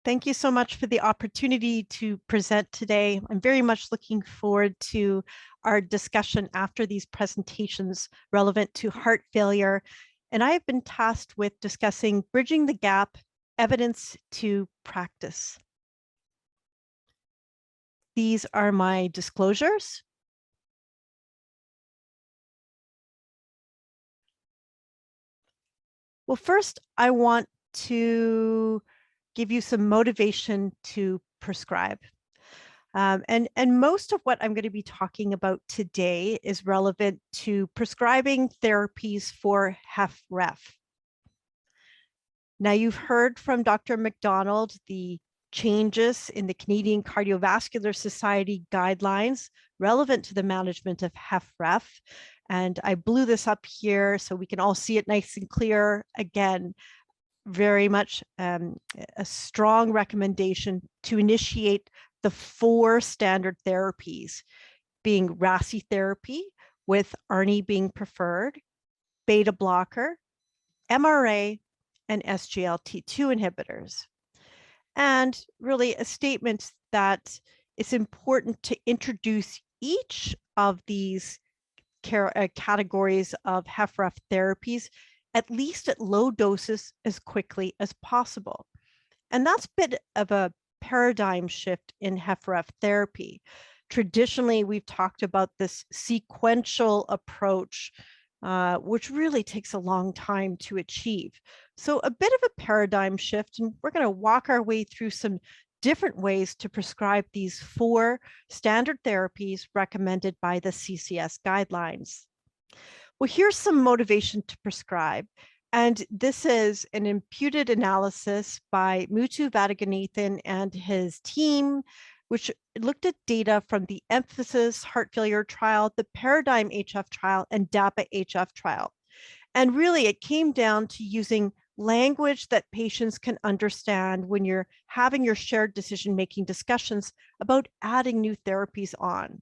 Thank you so much for the opportunity to present today. I'm very much looking forward to our discussion after these presentations relevant to heart failure. And I have been tasked with discussing bridging the gap, evidence to practice. These are my disclosures. Well, first, I want to give you some motivation to prescribe. And most of what I'm going to be talking about today is relevant to prescribing therapies for HFrEF. Now, you've heard from Dr. McDonald the changes in the Canadian Cardiovascular Society guidelines relevant to the management of HFrEF. And I blew this up here so we can all see it nice and clear. Again, very much a strong recommendation to initiate the 4 standard therapies, being RASI therapy, with ARNI being preferred, beta blocker, MRA, and SGLT2 inhibitors. And really a statement that it's important to introduce each of these categories of HFrEF therapies at least at low doses as quickly as possible. And that's a bit of a paradigm shift in HFrEF therapy. Traditionally, we've talked about this sequential approach, which really takes a long time to achieve. So a bit of a paradigm shift, and we're going to walk our way through some different ways to prescribe these 4 standard therapies recommended by the CCS guidelines. Well, here's some motivation to prescribe. And this is an imputed analysis by Muthu Vadaganathan and his team, which looked at data from the Emphasis Heart Failure Trial, the Paradigm HF Trial, and DAPA HF Trial. And really, it came down to using language that patients can understand when you're having your shared decision-making discussions about adding new therapies on.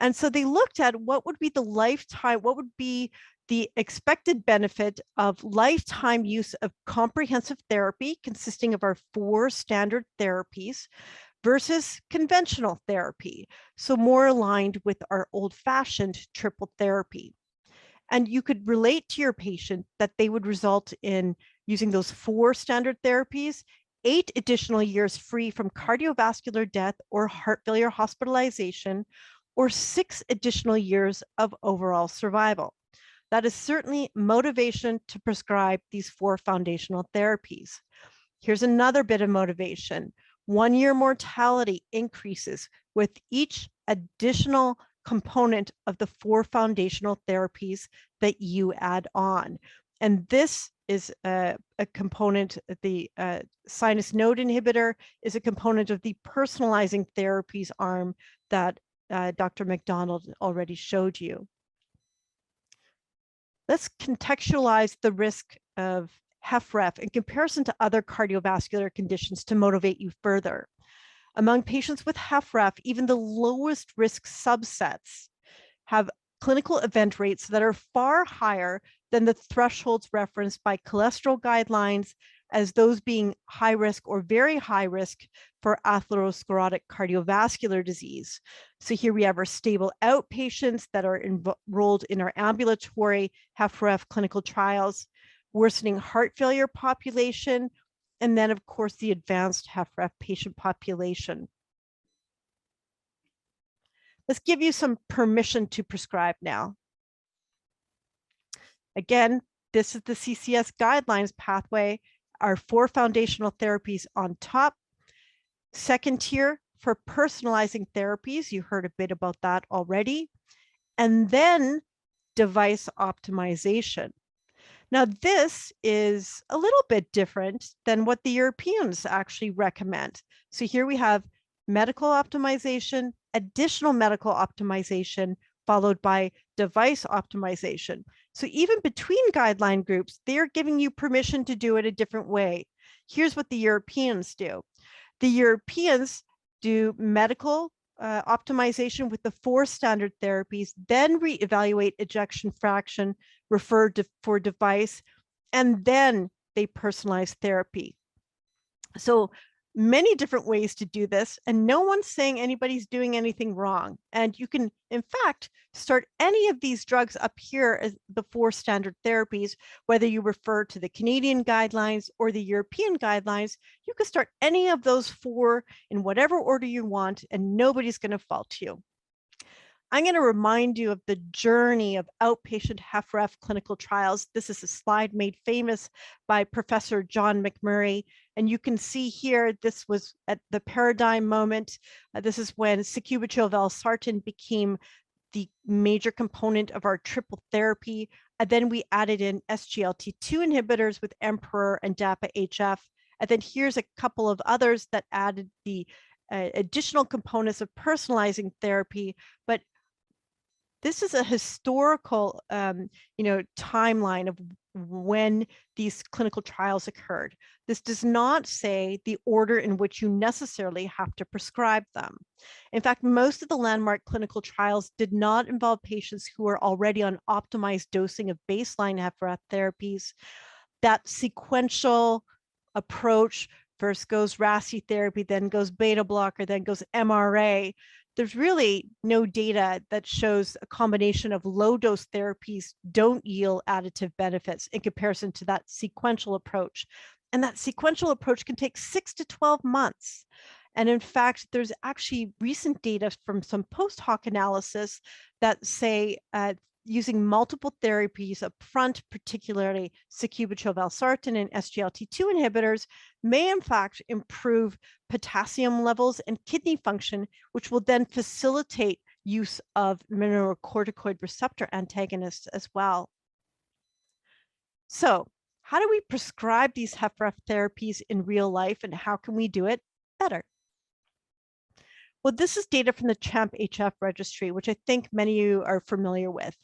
And so they looked at what would be the lifetime, what would be the expected benefit of lifetime use of comprehensive therapy consisting of our 4 standard therapies versus conventional therapy, so more aligned with our old-fashioned triple therapy. And you could relate to your patient that they would result in using those 4 standard therapies, 8 additional years free from cardiovascular death or heart failure hospitalization, or 6 additional years of overall survival. That is certainly motivation to prescribe these 4 foundational therapies. Here's another bit of motivation. 1-year mortality increases with each additional component of the 4 foundational therapies that you add on. And this is a component, the sinus node inhibitor is a component of the personalizing therapies arm that Dr. McDonald already showed you. Let's contextualize the risk of HFrEF in comparison to other cardiovascular conditions to motivate you further. Among patients with HFrEF, even the lowest risk subsets have clinical event rates that are far higher than the thresholds referenced by cholesterol guidelines, as those being high risk or very high risk for atherosclerotic cardiovascular disease. So here we have our stable outpatients that are enrolled in our ambulatory HFrEF clinical trials, worsening heart failure population, and then of course the advanced HFrEF patient population. Let's give you some permission to prescribe now. Again, this is the CCS guidelines pathway, our 4 foundational therapies on top. Second tier for personalizing therapies, you heard a bit about that already. And then device optimization. Now, this is a little bit different than what the Europeans actually recommend. So here we have medical optimization, additional medical optimization, followed by device optimization. So even between guideline groups, they're giving you permission to do it a different way. Here's what the Europeans do. The Europeans do medical optimization with the 4 standard therapies, then reevaluate ejection fraction, refer for device, and then they personalize therapy. So many different ways to do this, and no one's saying anybody's doing anything wrong. And you can, in fact, start any of these drugs up here as the 4 standard therapies, whether you refer to the Canadian guidelines or the European guidelines. You can start any of those 4 in whatever order you want, and nobody's going to fault you. I'm going to remind you of the journey of outpatient HFrEF clinical trials. This is a slide made famous by Professor John McMurray. And you can see here, this was at the paradigm moment. This is when sacubitril/valsartan became the major component of our triple therapy. And then we added in SGLT2 inhibitors with Emperor and DAPA-HF. And then here's a couple of others that added the additional components of personalizing therapy. But this is a historical, timeline of when these clinical trials occurred. This does not say the order in which you necessarily have to prescribe them. In fact, most of the landmark clinical trials did not involve patients who were already on optimized dosing of baseline HFrEF therapies. That sequential approach, first goes RASI therapy, then goes beta blocker, then goes MRA. There's really no data that shows a combination of low dose therapies don't yield additive benefits in comparison to that sequential approach. And that sequential approach can take 6 to 12 months. And in fact, there's actually recent data from some post hoc analysis that say using multiple therapies up front, particularly sacubitril/valsartan and SGLT2 inhibitors, may in fact improve potassium levels and kidney function, which will then facilitate use of mineralocorticoid receptor antagonists as well. So, how do we prescribe these HFrEF therapies in real life, and how can we do it better? Well, this is data from the CHAMP-HF registry, which I think many of you are familiar with.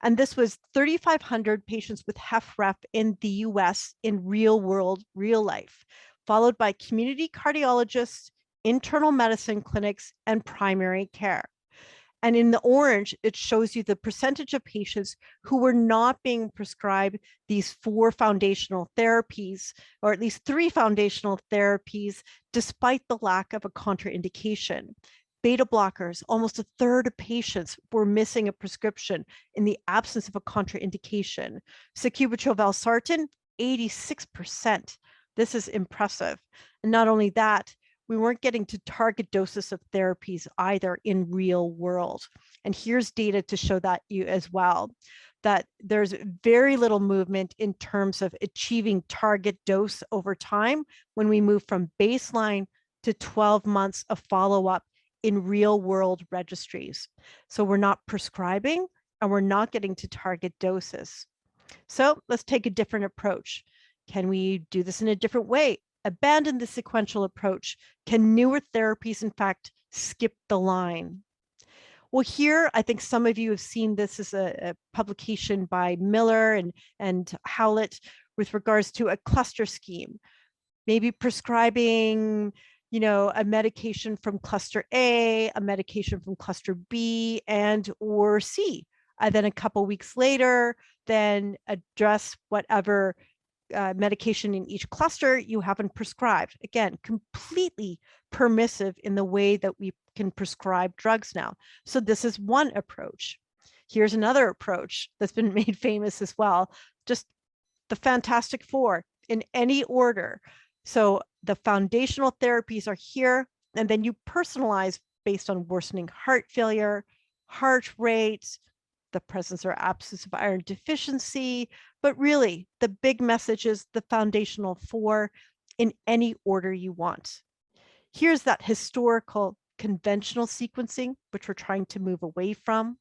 And this was 3,500 patients with HFrEF in the US in real world, real life, followed by community cardiologists, internal medicine clinics, and primary care. And in the orange, it shows you the percentage of patients who were not being prescribed these 4 foundational therapies, or at least 3 foundational therapies, despite the lack of a contraindication. Beta blockers, almost a third of patients were missing a prescription in the absence of a contraindication. Sacubitril/valsartan, 86%. This is impressive. And not only that, we weren't getting to target doses of therapies either in real world. And here's data to show that you as well, that there's very little movement in terms of achieving target dose over time when we move from baseline to 12 months of follow-up in real world registries. So we're not prescribing and we're not getting to target doses. So let's take a different approach. Can we do this in a different way? Abandon the sequential approach. Can newer therapies, in fact, skip the line? Well, here, I think some of you have seen this as a publication by Miller and Howlett with regards to a cluster scheme. Maybe prescribing a medication from cluster A, a medication from cluster B and or C. And then a couple weeks later, then address whatever medication in each cluster you haven't prescribed. Again, completely permissive in the way that we can prescribe drugs now. So this is one approach. Here's another approach that's been made famous as well, just the Fantastic Four in any order. So the foundational therapies are here, and then you personalize based on worsening heart failure, heart rate, the presence or absence of iron deficiency. But really, the big message is the foundational 4 in any order you want. Here's that historical conventional sequencing, which we're trying to move away from.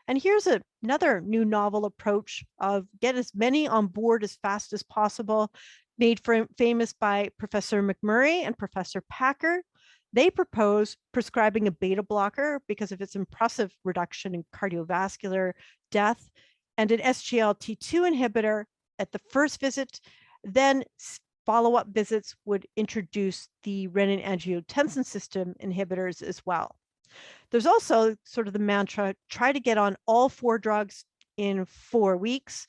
And here's another new novel approach of get as many on board as fast as possible, made famous by Professor McMurray and Professor Packer. They propose prescribing a beta blocker because of its impressive reduction in cardiovascular death, and an SGLT2 inhibitor at the first visit. Then follow-up visits would introduce the renin-angiotensin system inhibitors as well. There's also sort of the mantra, try to get on all 4 drugs in 4 weeks.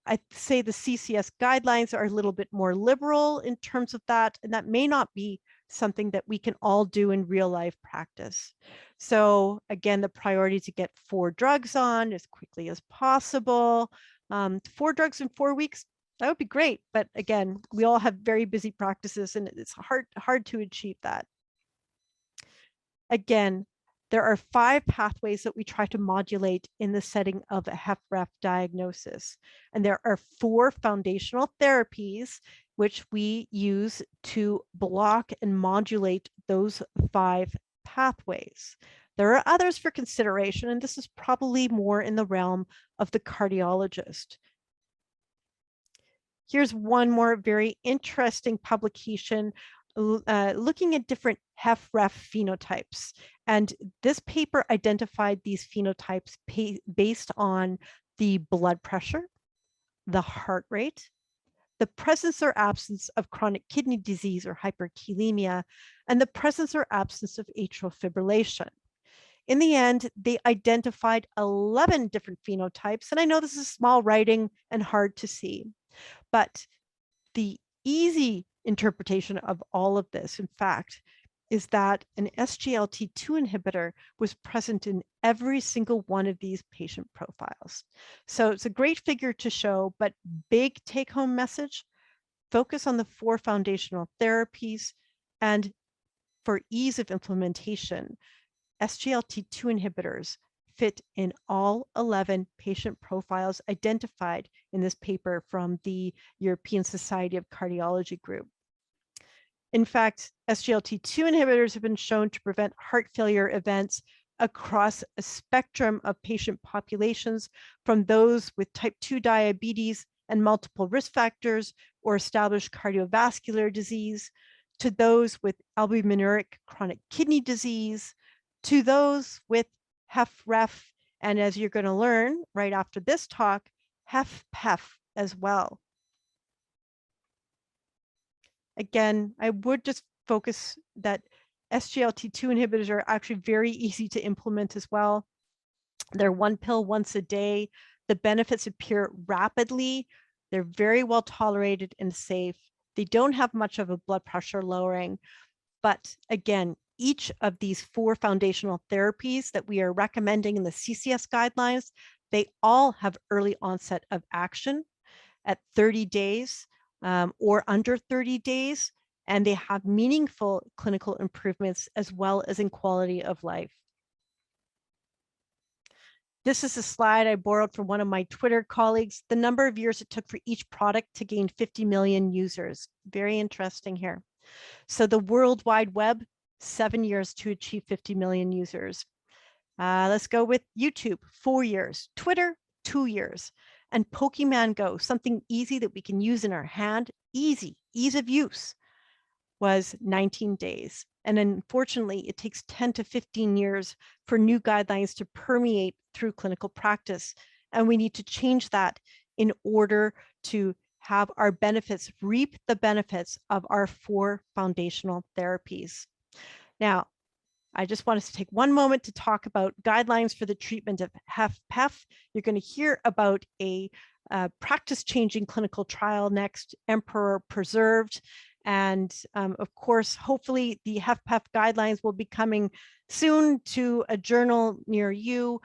I'd say the CCS guidelines are a little bit more liberal in terms of that, and that may not be something that we can all do in real life practice. So again, the priority to get 4 drugs on as quickly as possible. 4 drugs in 4 weeks, that would be great. But again, we all have very busy practices and it's hard to achieve that. Again, there are 5 pathways that we try to modulate in the setting of a HFrEF diagnosis. And there are 4 foundational therapies which we use to block and modulate those 5 pathways. There are others for consideration, and this is probably more in the realm of the cardiologist. Here's one more very interesting publication looking at different HFrEF phenotypes. And this paper identified these phenotypes based on the blood pressure, the heart rate, the presence or absence of chronic kidney disease or hyperkalemia, and the presence or absence of atrial fibrillation. In the end, they identified 11 different phenotypes. And I know this is small writing and hard to see, but the easy interpretation of all of this, in fact, is that an SGLT2 inhibitor was present in every single one of these patient profiles. So it's a great figure to show, but big take-home message, focus on the 4 foundational therapies, and for ease of implementation, SGLT2 inhibitors fit in all 11 patient profiles identified in this paper from the European Society of Cardiology group. In fact, SGLT2 inhibitors have been shown to prevent heart failure events across a spectrum of patient populations, from those with type 2 diabetes and multiple risk factors or established cardiovascular disease, to those with albuminuric chronic kidney disease, to those with HFrEF, and as you're going to learn right after this talk, HFpEF as well. Again, I would just focus that SGLT2 inhibitors are actually very easy to implement as well. They're 1 pill once a day. The benefits appear rapidly. They're very well tolerated and safe. They don't have much of a blood pressure lowering. But again, each of these 4 foundational therapies that we are recommending in the CCS guidelines, they all have early onset of action at 30 days or under 30 days, and they have meaningful clinical improvements as well as in quality of life. This is a slide I borrowed from one of my Twitter colleagues, the number of years it took for each product to gain 50 million users. Very interesting here. So the World Wide Web, 7 years to achieve 50 million users. Let's go with YouTube, 4 years. Twitter, 2 years. And Pokemon Go, something easy that we can use in our hand, ease of use, was 19 days. And unfortunately, it takes 10 to 15 years for new guidelines to permeate through clinical practice. And we need to change that in order to have our benefits, reap the benefits of our 4 foundational therapies. Now, I just want us to take one moment to talk about guidelines for the treatment of HFpEF. You're going to hear about a practice-changing clinical trial next, Emperor Preserved. And of course, hopefully the HFpEF guidelines will be coming soon to a journal near you,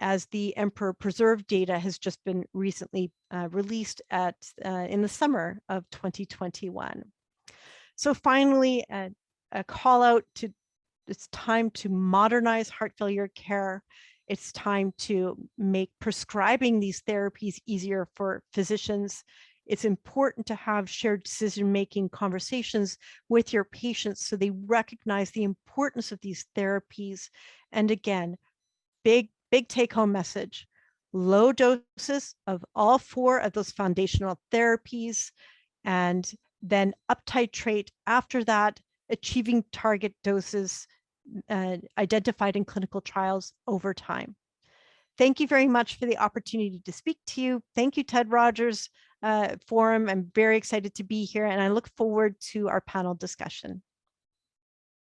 as the Emperor Preserved data has just been recently released in the summer of 2021. So finally, a call out to, it's time to modernize heart failure care. It's time to make prescribing these therapies easier for physicians. It's important to have shared decision-making conversations with your patients so they recognize the importance of these therapies. And again, big take-home message, low doses of all 4 of those foundational therapies, and then up-titrate after that, achieving target doses identified in clinical trials over time. Thank you very much for the opportunity to speak to you. Thank you, Ted Rogers Forum. I'm very excited to be here, and I look forward to our panel discussion.